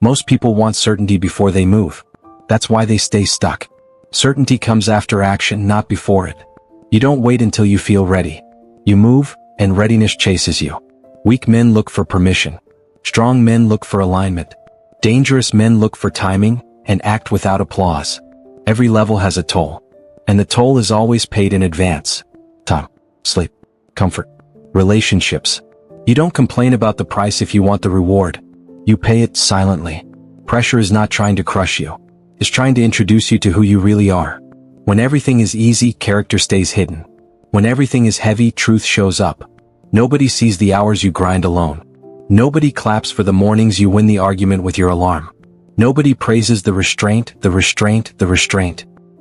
Most people want certainty before they move. That's why they stay stuck. Certainty comes after action, not before it. You don't wait until you feel ready. You move, and readiness chases you. Weak men look for permission. Strong men look for alignment. Dangerous men look for timing, and act without applause. Every level has a toll. And the toll is always paid in advance. Time, sleep, comfort, relationships. You don't complain about the price if you want the reward. You pay it silently. Pressure is not trying to crush you. It's trying to introduce you to who you really are. When everything is easy, character stays hidden. When everything is heavy, truth shows up. Nobody sees the hours you grind alone. Nobody claps for the mornings you win the argument with your alarm. Nobody praises the restraint.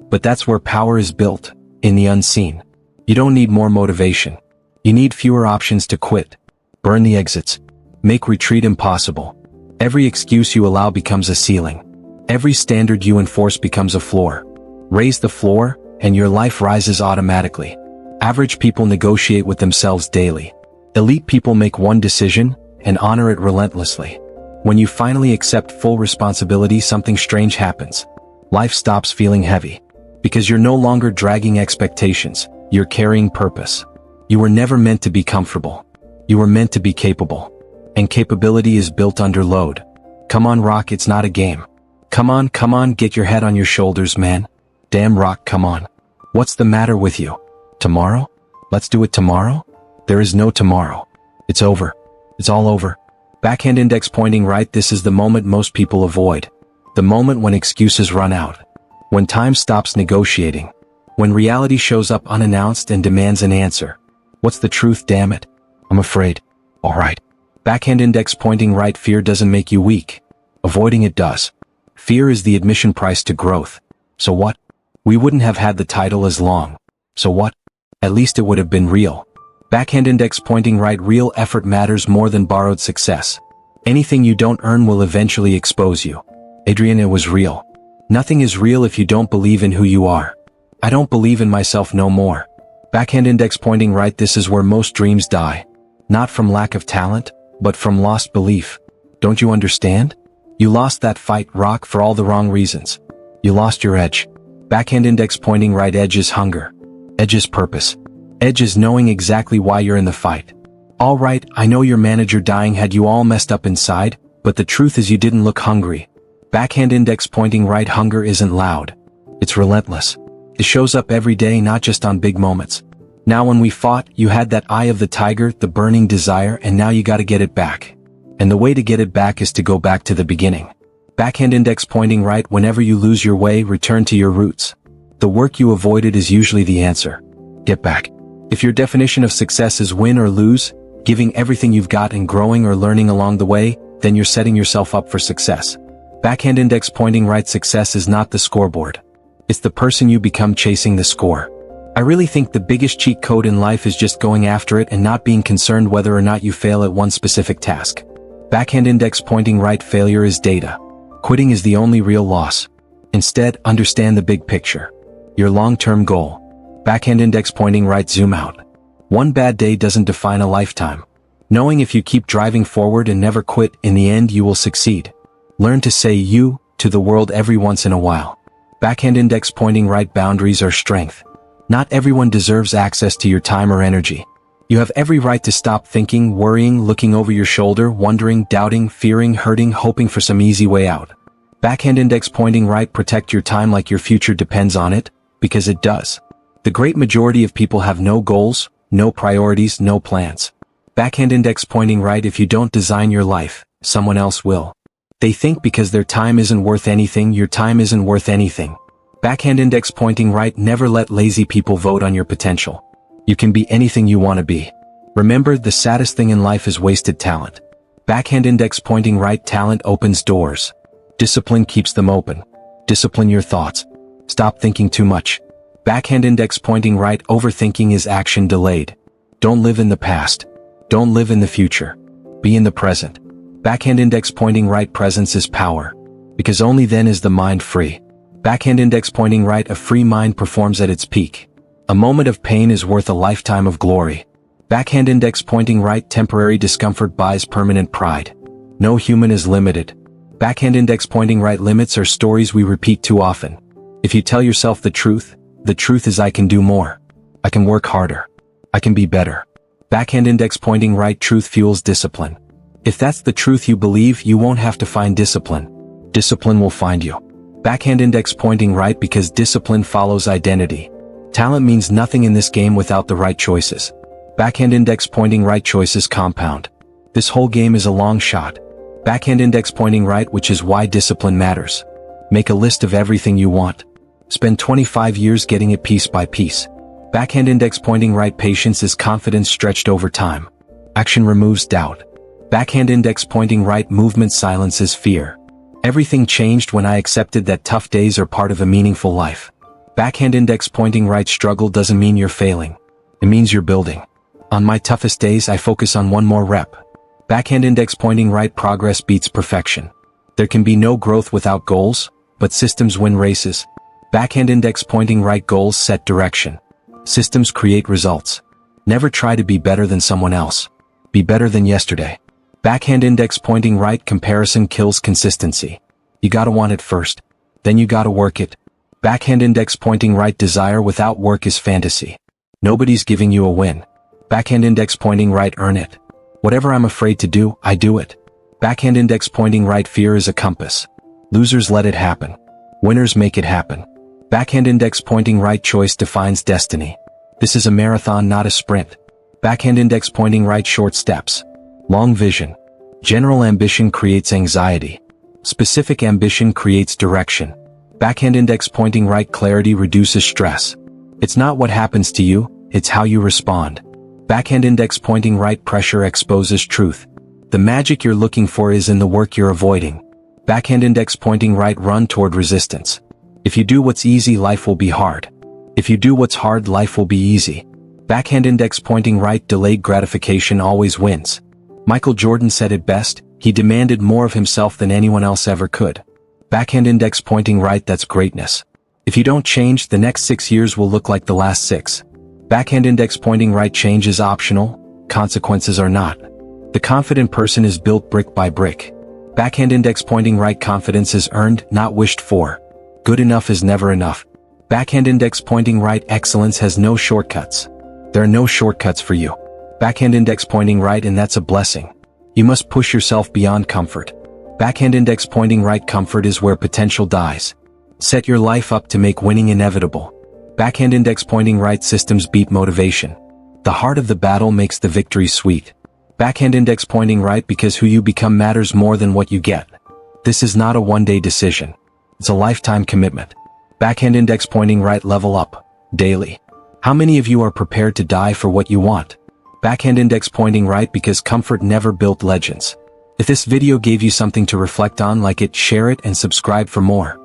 But that's where power is built, in the unseen. You don't need more motivation. You need fewer options to quit. Burn the exits. Make retreat impossible. Every excuse you allow becomes a ceiling. Every standard you enforce becomes a floor. Raise the floor, and your life rises automatically. Average people negotiate with themselves daily. Elite people make one decision, and honor it relentlessly. When you finally accept full responsibility, something strange happens. Life stops feeling heavy. Because you're no longer dragging expectations, you're carrying purpose. You were never meant to be comfortable. You were meant to be capable. And capability is built under load. Come on, Rock, it's not a game. Come on, get your head on your shoulders, man. Damn, Rock, come on. What's the matter with you? Tomorrow? Let's do it tomorrow? There is no tomorrow. It's over. It's all over. Backhand index pointing right. This is the moment most people avoid. The moment when excuses run out. When time stops negotiating. When reality shows up unannounced and demands an answer. What's the truth, damn it? I'm afraid. Alright. Backhand index pointing right. Fear doesn't make you weak. Avoiding it does. Fear is the admission price to growth. So what? We wouldn't have had the title as long. So what? At least it would have been real. Backhand index pointing right. Real effort matters more than borrowed success. Anything you don't earn will eventually expose you. Adrian, it was real. Nothing is real if you don't believe in who you are. I don't believe in myself no more. Backhand index pointing right. This is where most dreams die. Not from lack of talent, but from lost belief. Don't you understand? You lost that fight, Rock, for all the wrong reasons. You lost your edge. Backhand index pointing right. Edge is hunger. Edge is purpose. Edge is knowing exactly why you're in the fight. Alright, I know your manager dying had you all messed up inside, but the truth is you didn't look hungry. Backhand index pointing right. Hunger isn't loud. It's relentless. It shows up every day, not just on big moments. Now when we fought, you had that eye of the tiger, the burning desire, and now you gotta get it back. And the way to get it back is to go back to the beginning. Backhand index pointing right. Whenever you lose your way, return to your roots. The work you avoided is usually the answer. Get back. If your definition of success is win or lose, giving everything you've got and growing or learning along the way, then you're setting yourself up for success. Backhand index pointing right. Success is not the scoreboard. It's the person you become chasing the score. I really think the biggest cheat code in life is just going after it and not being concerned whether or not you fail at one specific task. Backhand index pointing right. Failure is data. Quitting is the only real loss. Instead, understand the big picture. Your long-term goal. Backhand index pointing right. Zoom out. One bad day doesn't define a lifetime. Knowing if you keep driving forward and never quit, in the end you will succeed. Learn to say you to the world every once in a while. Backhand index pointing right. Boundaries are strength. Not everyone deserves access to your time or energy. You have every right to stop thinking, worrying, looking over your shoulder, wondering, doubting, fearing, hurting, hoping for some easy way out. Backhand index pointing right. Protect your time like your future depends on it, because it does. The great majority of people have no goals, no priorities, no plans. Backhand index pointing right. If you don't design your life, someone else will. They think because their time isn't worth anything, your time isn't worth anything. Backhand index pointing right. Never let lazy people vote on your potential. You can be anything you want to be. Remember, the saddest thing in life is wasted talent. Backhand index pointing right. Talent opens doors. Discipline keeps them open. Discipline your thoughts. Stop thinking too much. Backhand index pointing right. Overthinking is action delayed. Don't live in the past. Don't live in the future. Be in the present. Backhand index pointing right. Presence is power. Because only then is the mind free. Backhand index pointing right. A free mind performs at its peak. A moment of pain is worth a lifetime of glory. Backhand index pointing right. Temporary discomfort buys permanent pride. No human is limited. Backhand index pointing right limits are stories we repeat too often. If you tell yourself the truth is I can do more. I can work harder. I can be better. Backhand index pointing right truth fuels discipline. If that's the truth you believe, you won't have to find discipline. Discipline will find you. Backhand index pointing right because discipline follows identity. Talent means nothing in this game without the right choices. Backhand index pointing right choices compound. This whole game is a long shot. Backhand index pointing right, which is why discipline matters. Make a list of everything you want. Spend 25 years getting it piece by piece. Backhand index pointing right patience is confidence stretched over time. Action removes doubt. Backhand index pointing right movement silences fear. Everything changed when I accepted that tough days are part of a meaningful life. Backhand index pointing right struggle doesn't mean you're failing. It means you're building. On my toughest days I focus on one more rep. Backhand index pointing right progress beats perfection. There can be no growth without goals, but systems win races. Backhand index pointing right goals set direction. Systems create results. Never try to be better than someone else. Be better than yesterday. Backhand index pointing right comparison kills consistency. You gotta want it first. Then you gotta work it. Backhand index pointing right desire without work is fantasy. Nobody's giving you a win. Backhand index pointing right earn it. Whatever I'm afraid to do, I do it. Backhand index pointing right fear is a compass. Losers let it happen. Winners make it happen. Backhand index pointing right choice defines destiny. This is a marathon, not a sprint. Backhand index pointing right short steps. Long vision. General ambition creates anxiety. Specific ambition creates direction. Backhand index pointing right clarity reduces stress. It's not what happens to you, it's how you respond. Backhand index pointing right pressure exposes truth. The magic you're looking for is in the work you're avoiding. Backhand index pointing right run toward resistance. If you do what's easy, life will be hard. If you do what's hard, life will be easy. Backhand index pointing right delayed gratification always wins. Michael Jordan said it best, he demanded more of himself than anyone else ever could. Backhand index pointing right that's greatness. If you don't change, the next 6 years will look like the last 6. Backhand index pointing right change is optional, consequences are not. The confident person is built brick by brick. Backhand index pointing right confidence is earned, not wished for. Good enough is never enough. Backhand index pointing right excellence has no shortcuts. There are no shortcuts for you. Backhand index pointing right and that's a blessing. You must push yourself beyond comfort. Backhand index pointing right comfort is where potential dies. Set your life up to make winning inevitable. Backhand index pointing right systems beat motivation. The heart of the battle makes the victory sweet. Backhand index pointing right because who you become matters more than what you get. This is not a one-day decision. It's a lifetime commitment. Backhand index pointing right level up. Daily. How many of you are prepared to die for what you want? Backhand index pointing right because comfort never built legends. If this video gave you something to reflect on, like it, share it, and subscribe for more.